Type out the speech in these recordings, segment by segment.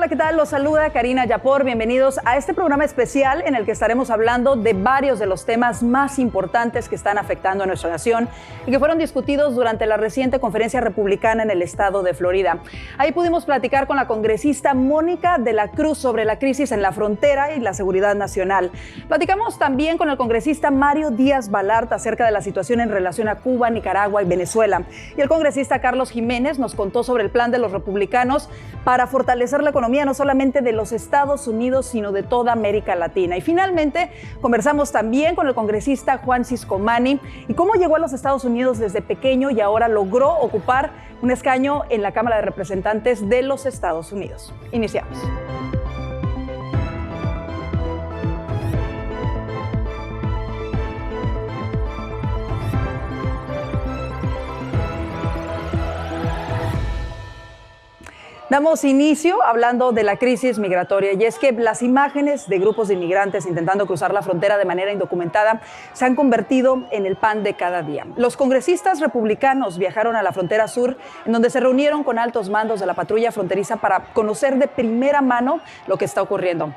Hola, ¿qué tal? Los saluda Karina Yapor. Bienvenidos a este programa especial en el que estaremos hablando de varios de los temas más importantes que están afectando a nuestra nación y que fueron discutidos durante la reciente Conferencia Republicana en el estado de Florida. Ahí pudimos platicar con la congresista Mónica de la Cruz sobre la crisis en la frontera y la seguridad nacional. Platicamos también con el congresista Mario Díaz Balart acerca de la situación en relación a Cuba, Nicaragua y Venezuela. Y el congresista Carlos Jiménez nos contó sobre el plan de los republicanos para fortalecer la economía no solamente de los Estados Unidos, sino de toda América Latina. Y finalmente conversamos también con el congresista Juan Ciscomani y cómo llegó a los Estados Unidos desde pequeño y ahora logró ocupar un escaño en la Cámara de Representantes de los Estados Unidos. Iniciamos. Damos inicio hablando de la crisis migratoria, y es que las imágenes de grupos de inmigrantes intentando cruzar la frontera de manera indocumentada se han convertido en el pan de cada día. Los congresistas republicanos viajaron a la frontera sur, en donde se reunieron con altos mandos de la patrulla fronteriza para conocer de primera mano lo que está ocurriendo.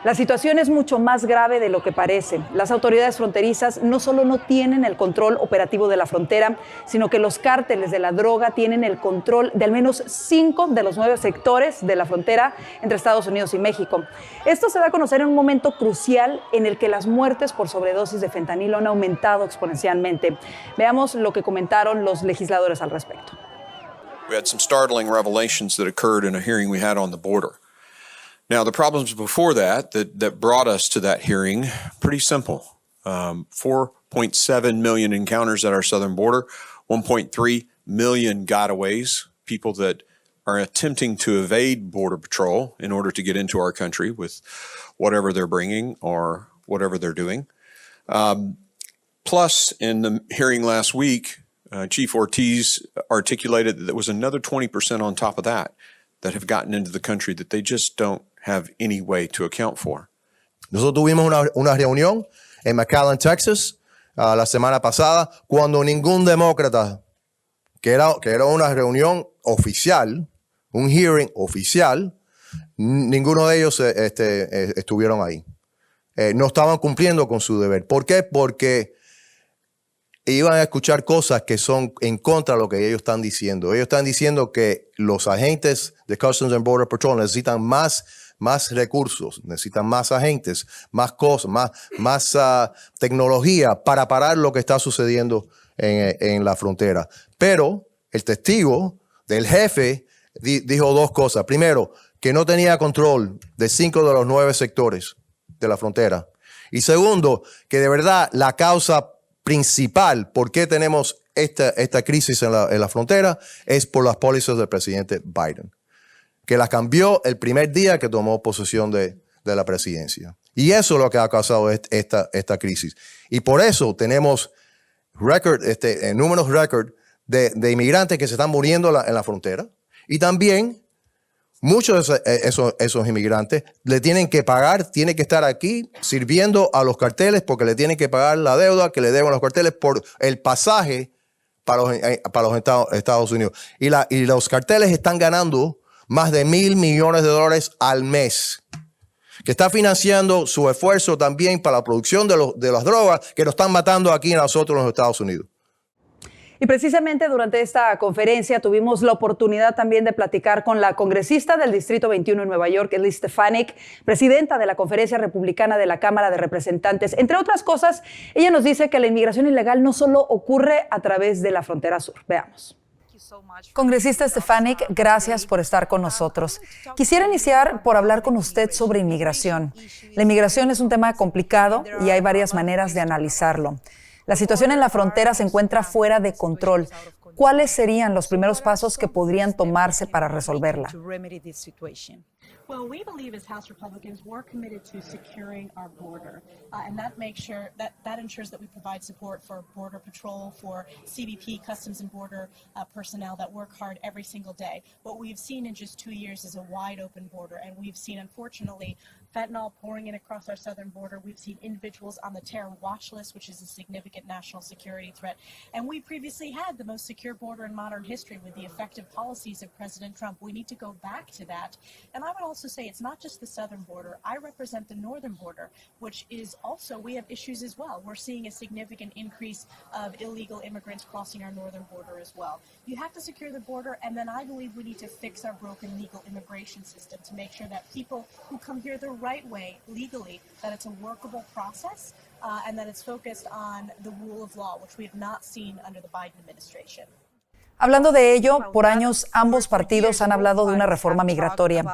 La situación es mucho más grave de lo que parece. Las autoridades fronterizas no solo no tienen el control operativo de la frontera, sino que los cárteles de la droga tienen el control de al menos 5 de los 9 sectores de la frontera entre Estados Unidos y México. Esto se da a conocer en un momento crucial en el que las muertes por sobredosis de fentanilo han aumentado exponencialmente. Veamos lo que comentaron los legisladores al respecto. We had some startling revelations that occurred in a hearing we had on the border. Now, the problems before that brought us to that hearing, pretty simple. 4.7 million encounters at our southern border, 1.3 million gotaways, people that are attempting to evade Border Patrol in order to get into our country with whatever they're bringing or whatever they're doing. Plus, in the hearing last week, Chief Ortiz articulated that there was another 20% on top of that have gotten into the country that they just don't have any way to account for. Nosotros tuvimos una reunión en McAllen, Texas, la semana pasada, cuando ningún demócrata, que era una reunión oficial, un hearing oficial, ninguno de ellos estuvieron ahí. No estaban cumpliendo con su deber. ¿Por qué? Porque iban a escuchar cosas que son en contra de lo que ellos están diciendo. Ellos están diciendo que los agentes de Customs and Border Patrol necesitan más recursos, necesitan más agentes, más cosas, más tecnología para parar lo que está sucediendo en la frontera. Pero el testigo del jefe dijo dos cosas. Primero, que no tenía control de 5 de los 9 sectores de la frontera. Y segundo, que de verdad la causa principal por qué tenemos esta crisis en la frontera es por las pólizas del presidente Biden, que las cambió el primer día que tomó posesión de la presidencia. Y eso es lo que ha causado esta crisis. Y por eso tenemos números récord de inmigrantes que se están muriendo en la frontera. Y también muchos de esos inmigrantes le tienen que pagar, tienen que estar aquí sirviendo a los carteles porque le tienen que pagar la deuda que le deben los carteles por el pasaje para los Estados Unidos. Y los carteles están ganando más de $1,000 millones al mes, que está financiando su esfuerzo también para la producción de las drogas que nos están matando aquí a nosotros en los Estados Unidos. Y precisamente durante esta conferencia tuvimos la oportunidad también de platicar con la congresista del Distrito 21 en Nueva York, Elise Stefanik, presidenta de la Conferencia Republicana de la Cámara de Representantes. Entre otras cosas, ella nos dice que la inmigración ilegal no solo ocurre a través de la frontera sur. Veamos. Congresista Stefanik, gracias por estar con nosotros. Quisiera iniciar por hablar con usted sobre inmigración. La inmigración es un tema complicado y hay varias maneras de analizarlo. La situación en la frontera se encuentra fuera de control. ¿Cuáles serían los primeros pasos que podrían tomarse para resolverla? Well, we believe as House Republicans, we're committed to securing our border, and that makes sure that ensures that we provide support for Border Patrol, for CBP, Customs and Border personnel that work hard every single day. What we've seen in just 2 years is a wide open border, and we've seen, unfortunately, fentanyl pouring in across our southern border. We've seen individuals on the terror watch list, which is a significant national security threat, and we previously had the most secure secure border in modern history with the effective policies of President Trump. We need to go back to that. And I would also say it's not just the southern border. I represent the northern border, which is also, we have issues as well. We're seeing a significant increase of illegal immigrants crossing our northern border as well. You have to secure the border, and then I believe we need to fix our broken legal immigration system to make sure that people who come here the right way, legally, that it's a workable process, and that it's focused on the rule of law, which we have not seen under the Biden administration. Hablando de ello, por años ambos partidos han hablado de una reforma migratoria.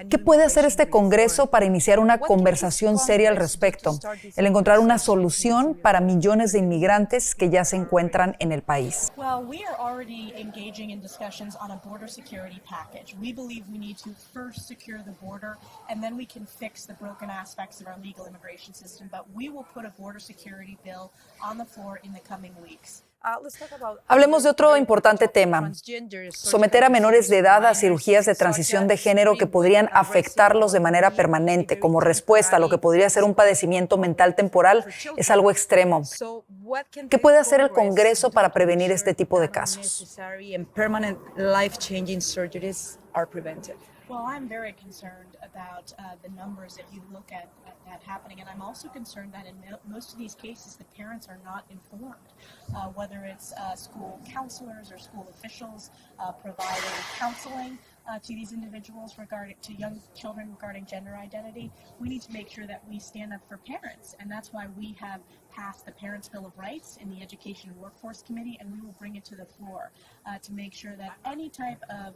¿Qué puede hacer este Congreso para iniciar una conversación seria al respecto? El encontrar una solución para millones de inmigrantes que ya se encuentran en el país. Well, we are already engaging in discussions on a border security package. We believe we need to first secure the border, and then we can fix the broken aspects of our legal immigration system. But we will put a border security bill on the floor in the coming weeks. Hablemos de otro importante tema, someter a menores de edad a cirugías de transición de género que podrían afectarlos de manera permanente como respuesta a lo que podría ser un padecimiento mental temporal es algo extremo. ¿Qué puede hacer el Congreso para prevenir este tipo de casos? Well, I'm very concerned about the numbers if you look at that happening, and I'm also concerned that in most of these cases the parents are not informed, whether it's school counselors or school officials providing counseling to these individuals to young children regarding gender identity. We need to make sure that we stand up for parents, and that's why we have passed the Parents' Bill of Rights in the Education and Workforce Committee, and we will bring it to the floor to make sure that any type of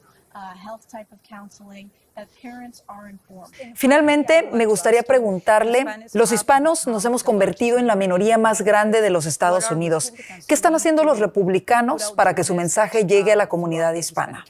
health type of counseling, that parents are informed. Finalmente, me gustaría preguntarle, los hispanos nos hemos convertido en la minoría más grande de los Estados Unidos. ¿Qué están haciendo los republicanos para que su mensaje llegue a la comunidad hispana?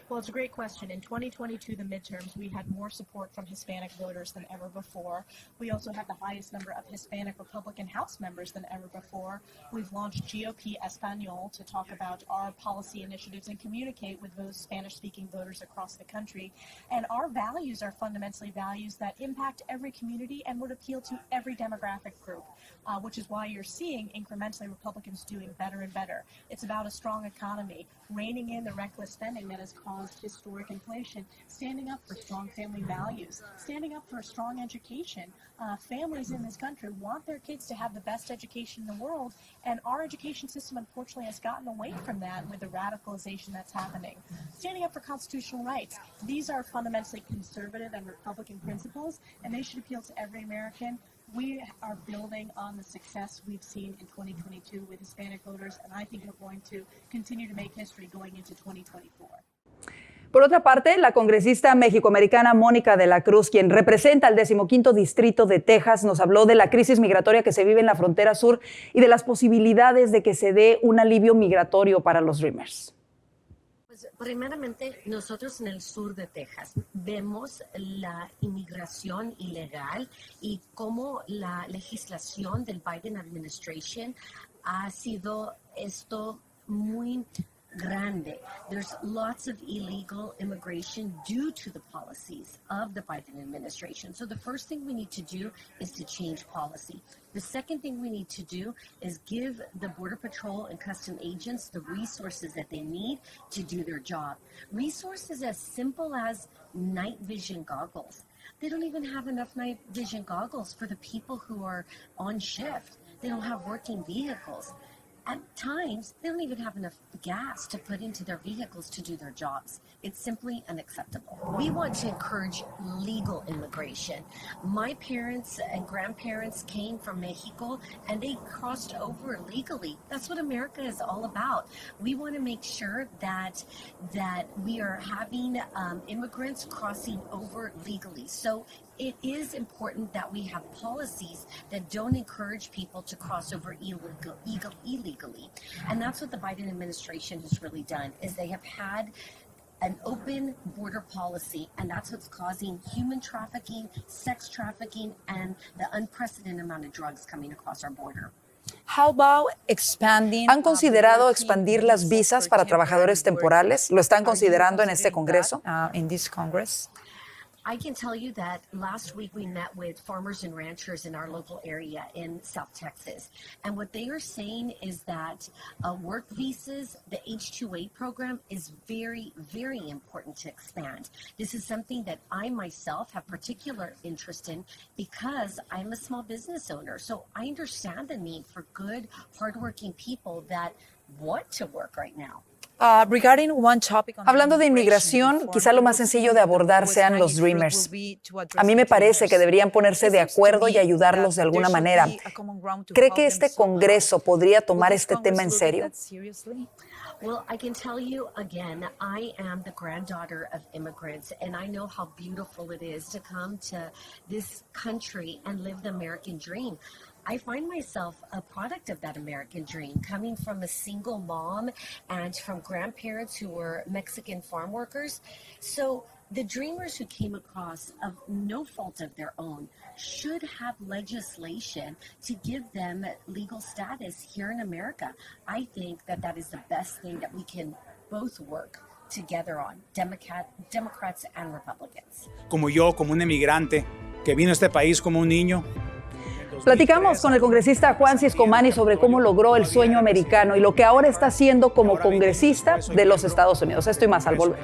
Well, it's a great question. In 2022, the midterms, we had more support from Hispanic voters than ever before. We also have the highest number of Hispanic Republican House members than ever before. We've launched GOP Español to talk about our policy initiatives and communicate with those Spanish-speaking voters across the country. And our values are fundamentally values that impact every community and would appeal to every demographic group, which is why you're seeing incrementally Republicans doing better and better. It's about a strong economy, reining in the reckless spending that has caused historic inflation, standing up for strong family values, standing up for a strong education. Families in this country want their kids to have the best education in the world, and our education system unfortunately has gotten away from that with the radicalization that's happening. Standing up for constitutional rights. These are fundamentally conservative and Republican principles, and they should appeal to every American. We are building on the success we've seen in 2022 with Hispanic voters, and I think we're going to continue to make history going into 2024. Por otra parte, la congresista mexicoamericana Mónica de la Cruz, quien representa al 15º Distrito de Texas, nos habló de la crisis migratoria que se vive en la frontera sur y de las posibilidades de que se dé un alivio migratorio para los Dreamers. Pues, primeramente, nosotros en el sur de Texas vemos la inmigración ilegal y cómo la legislación del Biden administration ha sido esto muy grande. There's lots of illegal immigration due to the policies of the Biden administration. So the first thing we need to do is to change policy. The second thing we need to do is give the Border Patrol and custom agents the resources that they need to do their job. Resources as simple as night vision goggles. They don't even have enough night vision goggles for the people who are on shift. They don't have working vehicles. At times, they don't even have enough gas to put into their vehicles to do their jobs. It's simply unacceptable. We want to encourage legal immigration. My parents and grandparents came from Mexico and they crossed over legally. That's what America is all about. We want to make sure that we are having immigrants crossing over legally. So it is important that we have policies that don't encourage people to cross over illegally. And that's what the Biden administration has really done, is they have had an open border policy, and that's what's causing human trafficking, sex trafficking, and the unprecedented amount of drugs coming across our border. ¿Han considerado expandir las visas para trabajadores temporales? ¿Lo están considerando en este Congreso? I can tell you that last week we met with farmers and ranchers in our local area in South Texas. And what they are saying is that work visas, the H-2A program, is very, very important to expand. This is something that I myself have particular interest in because I'm a small business owner. So I understand the need for good, hardworking people that want to work right now. Hablando de inmigración, quizá lo más sencillo de abordar sean los Dreamers. A mí me parece que deberían ponerse de acuerdo y ayudarlos de alguna manera. ¿Cree que este Congreso podría tomar este tema en serio? Well, I can tell you again, I am the granddaughter of immigrants, and I know how beautiful it is to come to this country and live the American dream. I find myself a product of that American dream, coming from a single mom and from grandparents who were Mexican farm workers. So the dreamers who came across of no fault of their own should have legislation to give them legal status here in America. I think that that is the best thing that we can both work together on, Democrats and Republicans. Como yo, como un emigrante que vino a este país como un niño. Platicamos con el congresista Juan Ciscomani sobre cómo logró el sueño americano y lo que ahora está haciendo como congresista de los Estados Unidos. Esto y más al volver.